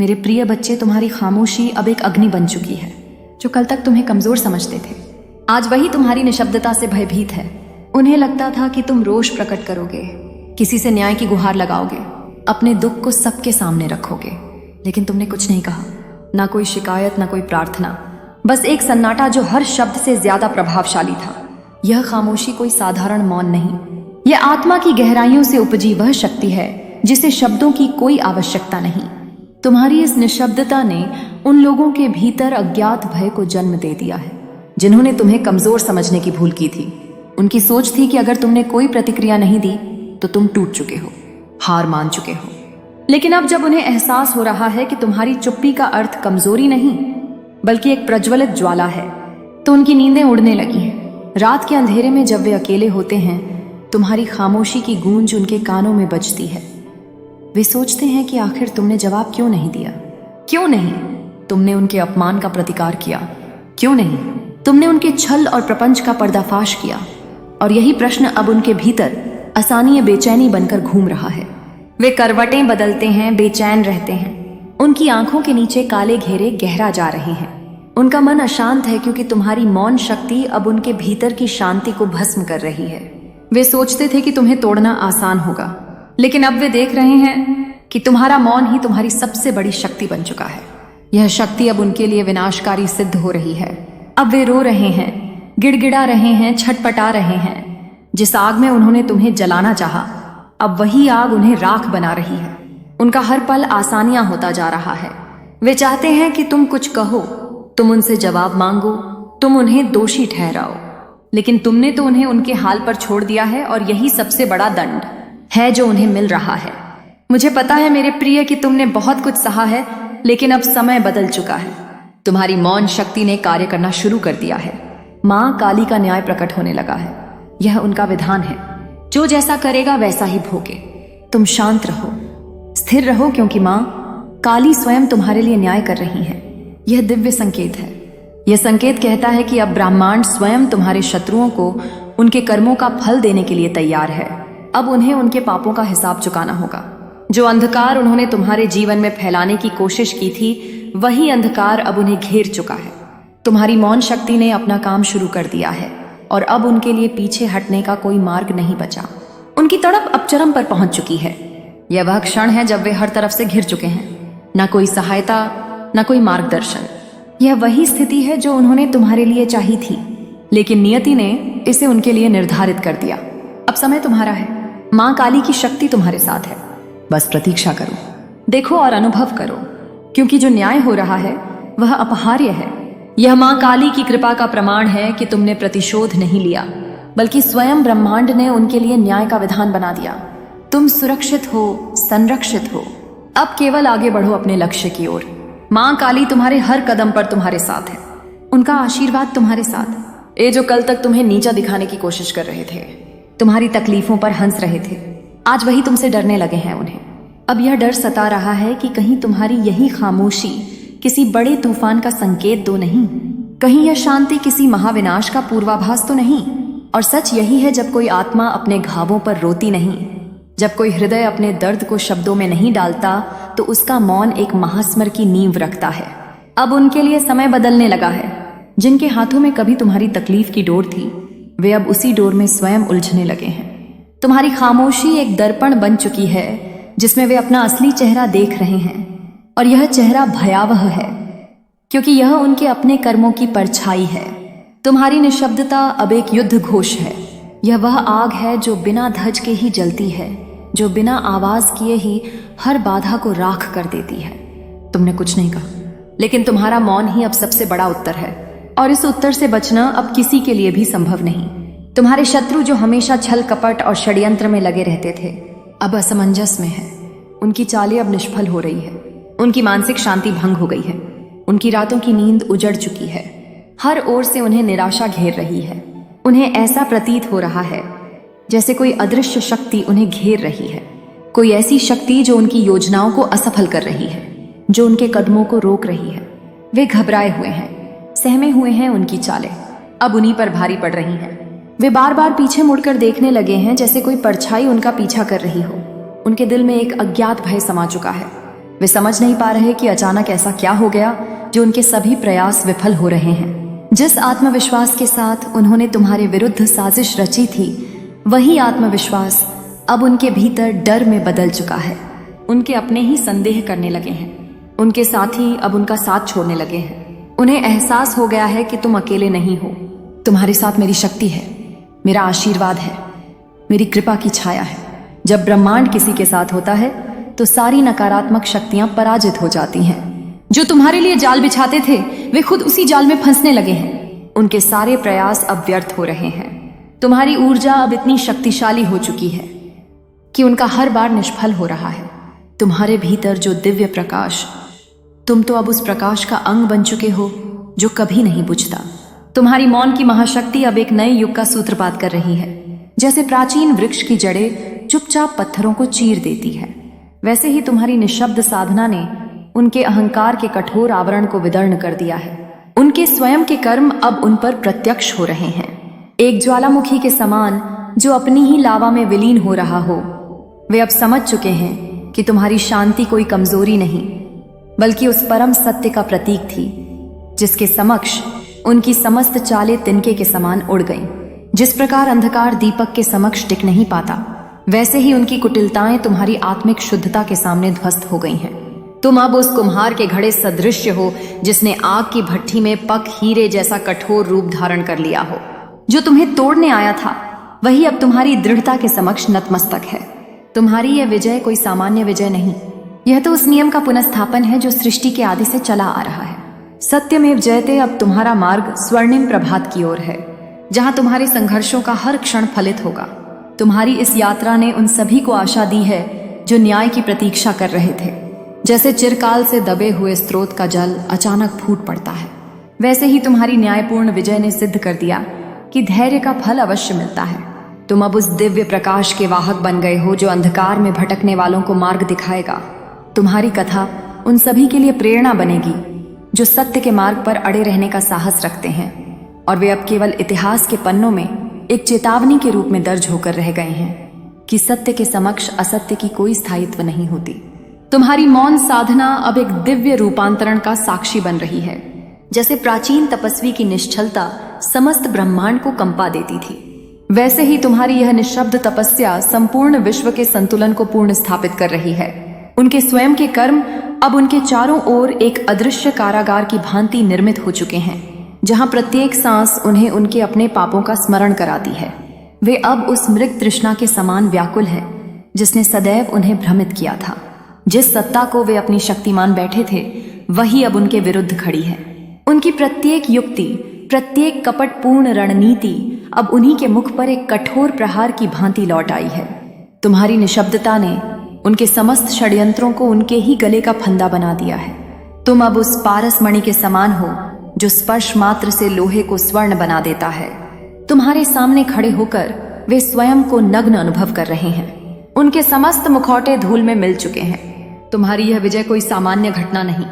मेरे प्रिय बच्चे, तुम्हारी खामोशी अब एक अग्नि बन चुकी है। जो कल तक तुम्हें कमजोर समझते थे, आज वही तुम्हारी निशब्दता से भयभीत है। उन्हें लगता था कि तुम रोष प्रकट करोगे, किसी से न्याय की गुहार लगाओगे, अपने दुख को सबके सामने रखोगे, लेकिन तुमने कुछ नहीं कहा। ना कोई शिकायत, ना कोई प्रार्थना, बस एक सन्नाटा जो हर शब्द से ज्यादा प्रभावशाली था। यह खामोशी कोई साधारण मौन नहीं, यह आत्मा की गहराइयों से उपजी वह शक्ति है जिसे शब्दों की कोई आवश्यकता नहीं। तुम्हारी इस निशब्दता ने उन लोगों के भीतर अज्ञात भय को जन्म दे दिया है जिन्होंने तुम्हें कमजोर समझने की भूल की थी। उनकी सोच थी कि अगर तुमने कोई प्रतिक्रिया नहीं दी तो तुम टूट चुके हो, हार मान चुके हो। लेकिन अब जब उन्हें एहसास हो रहा है कि तुम्हारी चुप्पी का अर्थ कमजोरी नहीं बल्कि एक प्रज्वलित ज्वाला है, तो उनकी नींदें उड़ने लगी हैं। रात के अंधेरे में जब वे अकेले होते हैं, तुम्हारी खामोशी की गूंज उनके कानों में बजती है। वे सोचते हैं कि आखिर तुमने जवाब क्यों नहीं दिया। क्यों नहीं तुमने उनके अपमान का प्रतिकार किया? क्यों नहीं तुमने उनके छल और प्रपंच का पर्दाफाश किया? और यही प्रश्न अब उनके भीतर असानीय बेचैनी बनकर घूम रहा है। वे करवटें बदलते हैं, बेचैन रहते हैं। उनकी आंखों के नीचे काले घेरे गहरा जा रहे हैं। उनका मन अशांत है क्योंकि तुम्हारी मौन शक्ति अब उनके भीतर की शांति को भस्म कर रही है। वे सोचते थे कि तुम्हें तोड़ना आसान होगा, लेकिन अब वे देख रहे हैं कि तुम्हारा मौन ही तुम्हारी सबसे बड़ी शक्ति बन चुका है। यह शक्ति अब उनके लिए विनाशकारी सिद्ध हो रही है। अब वे रो रहे हैं, गिड़गिड़ा रहे हैं, छटपटा रहे हैं। जिस आग में उन्होंने तुम्हें जलाना चाहा, अब वही आग उन्हें राख बना रही है। उनका हर पल आसानियां होता जा रहा है। वे चाहते हैं कि तुम कुछ कहो, तुम उनसे जवाब मांगो, तुम उन्हें दोषी ठहराओ, लेकिन तुमने तो उन्हें उनके हाल पर छोड़ दिया है और यही सबसे बड़ा दंड है जो उन्हें मिल रहा है। मुझे पता है मेरे प्रिय कि तुमने बहुत कुछ सहा है, लेकिन अब समय बदल चुका है। तुम्हारी मौन शक्ति ने कार्य करना शुरू कर दिया है। माँ काली का न्याय प्रकट होने लगा है। यह उनका विधान है, जो जैसा करेगा वैसा ही भोगे। तुम शांत रहो, स्थिर रहो, क्योंकि माँ काली स्वयं तुम्हारे लिए न्याय कर रही है। यह दिव्य संकेत है। यह संकेत कहता है कि अब ब्रह्मांड स्वयं तुम्हारे शत्रुओं को उनके कर्मों का फल देने के लिए तैयार है। अब उन्हें उनके पापों का हिसाब चुकाना होगा। जो अंधकार उन्होंने तुम्हारे जीवन में फैलाने की कोशिश की थी, वही अंधकार अब उन्हें घेर चुका है। तुम्हारी मौन शक्ति ने अपना काम शुरू कर दिया है और अब उनके लिए पीछे हटने का कोई मार्ग नहीं बचा। उनकी तड़प अब चरम पर पहुंच चुकी है। यह वह क्षण है जब वे हर तरफ से घिर चुके हैं। न कोई सहायता, न कोई मार्गदर्शन। यह वही स्थिति है जो उन्होंने तुम्हारे लिए चाही थी, लेकिन नियति ने इसे उनके लिए निर्धारित कर दिया। अब समय तुम्हारा है। माँ काली की शक्ति तुम्हारे साथ है। बस प्रतीक्षा करो, देखो और अनुभव करो, क्योंकि जो न्याय हो रहा है वह अपहार्य है। यह माँ काली की कृपा का प्रमाण है कि तुमने प्रतिशोध नहीं लिया, बल्कि स्वयं ब्रह्मांड ने उनके लिए न्याय का विधान बना दिया। तुम सुरक्षित हो, संरक्षित हो। अब केवल आगे बढ़ो अपने लक्ष्य की ओर। माँ काली तुम्हारे हर कदम पर तुम्हारे साथ है। उनका आशीर्वाद तुम्हारे साथ। ये जो कल तक तुम्हें नीचा दिखाने की कोशिश कर रहे थे, तुम्हारी तकलीफों पर हंस रहे थे, आज वही तुमसे डरने लगे हैं। उन्हें अब यह डर सता रहा है कि कहीं तुम्हारी यही खामोशी किसी बड़े तूफान का संकेत तो नहीं, कहीं यह शांति किसी महाविनाश का पूर्वाभास तो नहीं। और सच यही है, जब कोई आत्मा अपने घावों पर रोती नहीं, जब कोई हृदय अपने दर्द को शब्दों में नहीं डालता, तो उसका मौन एक महास्मर की नींव रखता है। अब उनके लिए समय बदलने लगा है। जिनके हाथों में कभी तुम्हारी तकलीफ की डोर थी, वे अब उसी डोर में स्वयं उलझने लगे हैं। तुम्हारी खामोशी एक दर्पण बन चुकी है जिसमें वे अपना असली चेहरा देख रहे हैं, और यह चेहरा भयावह है क्योंकि यह उनके अपने कर्मों की परछाई है। तुम्हारी निशब्दता अब एक युद्ध घोष है। यह वह आग है जो बिना धज के ही जलती है, जो बिना आवाज किए ही हर बाधा को राख कर देती है। तुमने कुछ नहीं कहा, लेकिन तुम्हारा मौन ही अब सबसे बड़ा उत्तर है, और इस उत्तर से बचना अब किसी के लिए भी संभव नहीं। तुम्हारे शत्रु जो हमेशा छल कपट और षड्यंत्र में लगे रहते थे, अब असमंजस में है। उनकी चालें अब निष्फल हो रही है। उनकी मानसिक शांति भंग हो गई है। उनकी रातों की नींद उजड़ चुकी है। हर ओर से उन्हें निराशा घेर रही है। उन्हें ऐसा प्रतीत हो रहा है जैसे कोई अदृश्य शक्ति उन्हें घेर रही है, कोई ऐसी शक्ति जो उनकी योजनाओं को असफल कर रही है, जो उनके कदमों को रोक रही है। वे घबराए हुए हैं, सहमे हुए हैं। उनकी चालें अब उन्हीं पर भारी पड़ रही हैं। वे बार बार पीछे मुड़कर देखने लगे हैं, जैसे कोई परछाई उनका पीछा कर रही हो। उनके दिल में एक अज्ञात भय समा चुका है। वे समझ नहीं पा रहे कि अचानक ऐसा क्या हो गया जो उनके सभी प्रयास विफल हो रहे हैं। जिस आत्मविश्वास के साथ उन्होंने तुम्हारे विरुद्ध साजिश रची थी, वही आत्मविश्वास अब उनके भीतर डर में बदल चुका है। उनके अपने ही संदेह करने लगे हैं। उनके साथी अब उनका साथ छोड़ने लगे हैं। उन्हें एहसास हो गया है कि तुम अकेले नहीं हो। तुम्हारे साथ मेरी शक्ति है, मेरा आशीर्वाद है, मेरी कृपा की छाया है। जब ब्रह्मांड किसी के साथ होता है तो सारी नकारात्मक शक्तियां पराजित हो जाती हैं। जो तुम्हारे लिए जाल बिछाते थे, वे खुद उसी जाल में फंसने लगे हैं। उनके सारे प्रयास अब व्यर्थ हो रहे हैं। तुम्हारी ऊर्जा अब इतनी शक्तिशाली हो चुकी है कि उनका हर बार निष्फल हो रहा है। तुम्हारे भीतर जो दिव्य प्रकाश, तुम तो अब उस प्रकाश का अंग बन चुके हो जो कभी नहीं बुझता। तुम्हारी मौन की महाशक्ति अब एक नए युग का सूत्रपात कर रही है। जैसे प्राचीन वृक्ष की जड़ें चुपचाप पत्थरों को चीर देती है, वैसे ही तुम्हारी निशब्द साधना ने उनके अहंकार के कठोर आवरण को विदर्ण कर दिया है। उनके स्वयं के कर्म अब उन पर प्रत्यक्ष हो रहे हैं। एक ज्वालामुखी के समान जो अपनी ही लावा में विलीन हो रहा हो, वे अब समझ चुके हैं कि तुम्हारी शांति कोई कमजोरी नहीं, बल्कि उस परम सत्य का प्रतीक थी जिसके समक्ष उनकी समस्त चालें तिनके के समान उड़ गईं। जिस प्रकार अंधकार दीपक के समक्ष टिक नहीं पाता, वैसे ही उनकी कुटिलताएं तुम्हारी आत्मिक शुद्धता के सामने ध्वस्त हो गई हैं। तुम अब उस कुम्हार के घड़े सदृश्य हो जिसने आग की भट्ठी में पक हीरे जैसा कठोर रूप धारण कर लिया हो। जो तुम्हें तोड़ने आया था, वही अब तुम्हारी दृढ़ता के समक्ष नतमस्तक है। तुम्हारी यह विजय कोई सामान्य विजय नहीं, यह तो उस नियम का पुनഃस्थापन है जो सृष्टि के आदि से चला आ रहा है। सत्यमेव जयते अब तुम्हारा मार्ग स्वर्णिम प्रभात की ओर है, जहां तुम्हारे संघर्षों का हर क्षण फलित होगा। तुम्हारी इस यात्रा ने उन सभी को आशा दी है जो न्याय की प्रतीक्षा कर रहे थे। जैसे चिरकाल से दबे हुए स्रोत का जल अचानक फूट पड़ता है, वैसे ही तुम्हारी न्यायपूर्ण विजय ने सिद्ध कर दिया कि धैर्य का फल अवश्य मिलता है। तुम अब उस दिव्य प्रकाश के वाहक बन गए हो जो अंधकार में भटकने वालों को मार्ग दिखाएगा। तुम्हारी कथा उन सभी के लिए प्रेरणा बनेगी जो सत्य के मार्ग पर अड़े रहने का साहस रखते हैं, और वे अब केवल इतिहास के पन्नों में एक चेतावनी के रूप में दर्ज होकर रह गए हैं कि सत्य के समक्ष असत्य की कोई स्थायित्व नहीं होती। तुम्हारी मौन साधना अब एक दिव्य रूपांतरण का साक्षी बन रही है। जैसे प्राचीन तपस्वी की निश्चलता समस्त ब्रह्मांड को कंपा देती थी, वैसे ही तुम्हारी यह निःशब्द तपस्या संपूर्ण विश्व के संतुलन को पूर्ण स्थापित कर रही है। उनके स्वयं के कर्म अब उनके चारों ओर एक अदृश्य कारागार की भांति निर्मित हो चुके हैं, जहां प्रत्येक सांस उन्हें उनके अपने पापों का स्मरण कराती है। वे अब उस मृग तृष्णा के समान व्याकुल हैं जिसने सदैव उन्हें भ्रमित किया था। जिस सत्ता को वे अपनी शक्तिमान बैठे थे, वही अब उनके विरुद्ध खड़ी है। उनकी प्रत्येक युक्ति, प्रत्येक कपटपूर्ण रणनीति अब उन्हीं के मुख पर एक कठोर प्रहार की भांति लौट आई है। तुम्हारी निशब्दता ने उनके समस्त षड्यंत्रों को उनके ही गले का फंदा बना दिया है। तुम अब उस पारस मणि के समान हो जो स्पर्श मात्र से लोहे को स्वर्ण बना देता है। तुम्हारे सामने खड़े होकर वे स्वयं को नग्न अनुभव कर रहे हैं। उनके समस्त मुखौटे धूल में मिल चुके हैं। तुम्हारी यह विजय कोई सामान्य घटना नहीं,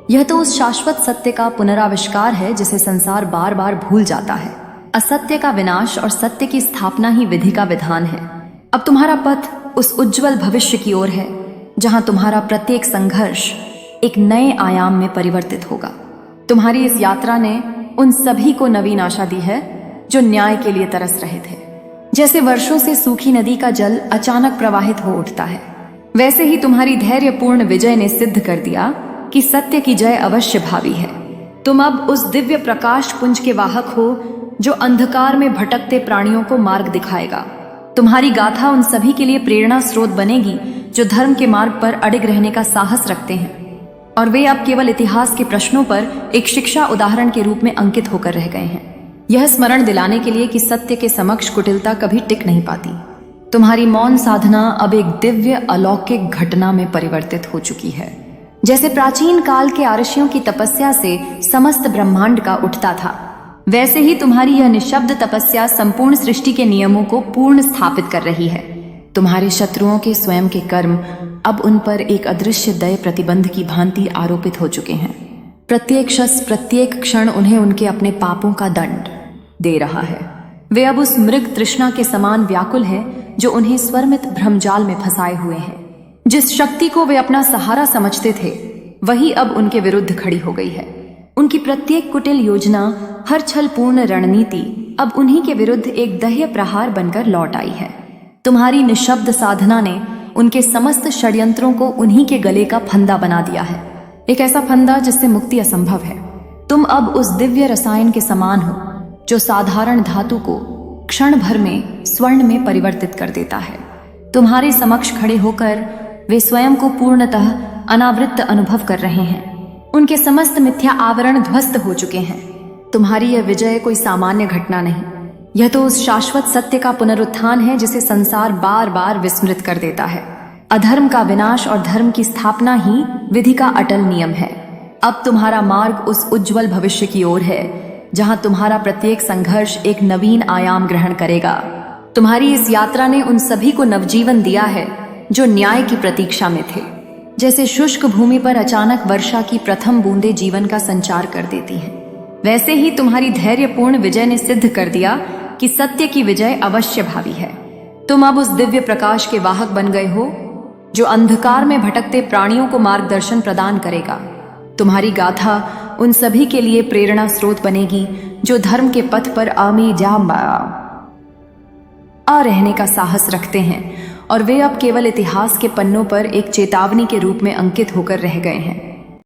यह तो उस शाश्वत सत्य का पुनराविष्कार है जिसे संसार बार बार भूल जाता है। असत्य का विनाश और सत्य की स्थापना ही विधि का विधान है। अब तुम्हारा पथ उस उज्जवल भविष्य की ओर है जहां तुम्हारा प्रत्येक संघर्ष एक नए आयाम में परिवर्तित होगा। तुम्हारी इस यात्रा ने उन सभी को नवीन आशा दी है जो न्याय के लिए तरस रहे थे। जैसे वर्षों से सूखी नदी का जल अचानक प्रवाहित हो उठता है, वैसे ही तुम्हारी धैर्यपूर्ण विजय ने सिद्ध कर दिया कि सत्य की जय अवश्य भावी है। तुम अब उस दिव्य प्रकाश पुंज के वाहक हो जो अंधकार में भटकते प्राणियों को मार्ग दिखाएगा। तुम्हारी गाथा उन सभी के लिए प्रेरणा स्रोत बनेगी जो धर्म के मार्ग पर अडिग रहने का साहस रखते हैं, और वे अब केवल इतिहास के प्रश्नों पर एक शिक्षा उदाहरण के रूप में अंकित होकर रह गए हैं। यह स्मरण दिलाने के लिए कि सत्य के समक्ष कुटिलता कभी टिक नहीं पाती। तुम्हारी मौन साधना अब एक दिव्य अलौकिक घटना में परिवर्तित हो चुकी है। जैसे प्राचीन काल के आर्षियों की तपस्या से समस्त ब्रह्मांड का उठता था, वैसे ही तुम्हारी यह निशब्द तपस्या संपूर्ण सृष्टि के नियमों को पूर्ण स्थापित कर रही है। तुम्हारे शत्रुओं के स्वयं के कर्म अब उन पर एक अदृश्य दय प्रतिबंध की भांति आरोपित हो चुके हैं। प्रत्येक शस्त्र, प्रत्येक क्षण उन्हें उनके अपने पापों का दंड दे रहा है। वे अब उस मृग तृष्णा के समान व्याकुल हैं जो उन्हें स्वरमित भ्रमजाल में फंसाए हुए हैं। जिस शक्ति को वे अपना सहारा समझते थे वही अब उनके विरुद्ध खड़ी हो गई है। उनकी प्रत्येक कुटिल योजना, हर छलपूर्ण रणनीति अब उन्हीं के विरुद्ध एक दह्य प्रहार बनकर लौट आई है। तुम्हारी निशब्द साधना ने उनके समस्त षड्यंत्रों को उन्हीं के गले का फंदा बना दिया है, एक ऐसा फंदा जिससे मुक्ति असंभव है। तुम अब उस दिव्य रसायन के समान हो जो साधारण धातु को क्षण भर में स्वर्ण में परिवर्तित कर देता है। तुम्हारे समक्ष खड़े होकर वे स्वयं को पूर्णतः अनावृत अनुभव कर रहे हैं। उनके समस्त मिथ्या आवरण ध्वस्त हो चुके हैं। तुम्हारी यह विजय कोई सामान्य घटना नहीं, यह तो उस शाश्वत सत्य का पुनरुत्थान है जिसे संसार बार बार विस्मृत कर देता है। अधर्म का विनाश और धर्म की स्थापना ही विधि का अटल नियम है। अब तुम्हारा मार्ग उस उज्जवल भविष्य की ओर है जहां तुम्हारा प्रत्येक संघर्ष एक नवीन आयाम ग्रहण करेगा। तुम्हारी इस यात्रा ने उन सभी को नवजीवन दिया है जो न्याय की प्रतीक्षा में थे। जैसे शुष्क भूमि पर अचानक वर्षा की प्रथम बूंदें जीवन का संचार कर देती हैं, वैसे ही तुम्हारी धैर्यपूर्ण विजय ने सिद्ध कर दिया कि सत्य की विजय अवश्य भावी है। तुम अब उस दिव्य प्रकाश के वाहक बन गए हो जो अंधकार में भटकते प्राणियों को मार्गदर्शन प्रदान करेगा। तुम्हारी गाथा उन सभी के लिए प्रेरणा स्रोत बनेगी जो धर्म के पथ पर रहने का साहस रखते हैं, और वे अब केवल इतिहास के पन्नों पर एक चेतावनी के रूप में अंकित होकर रह गए हैं।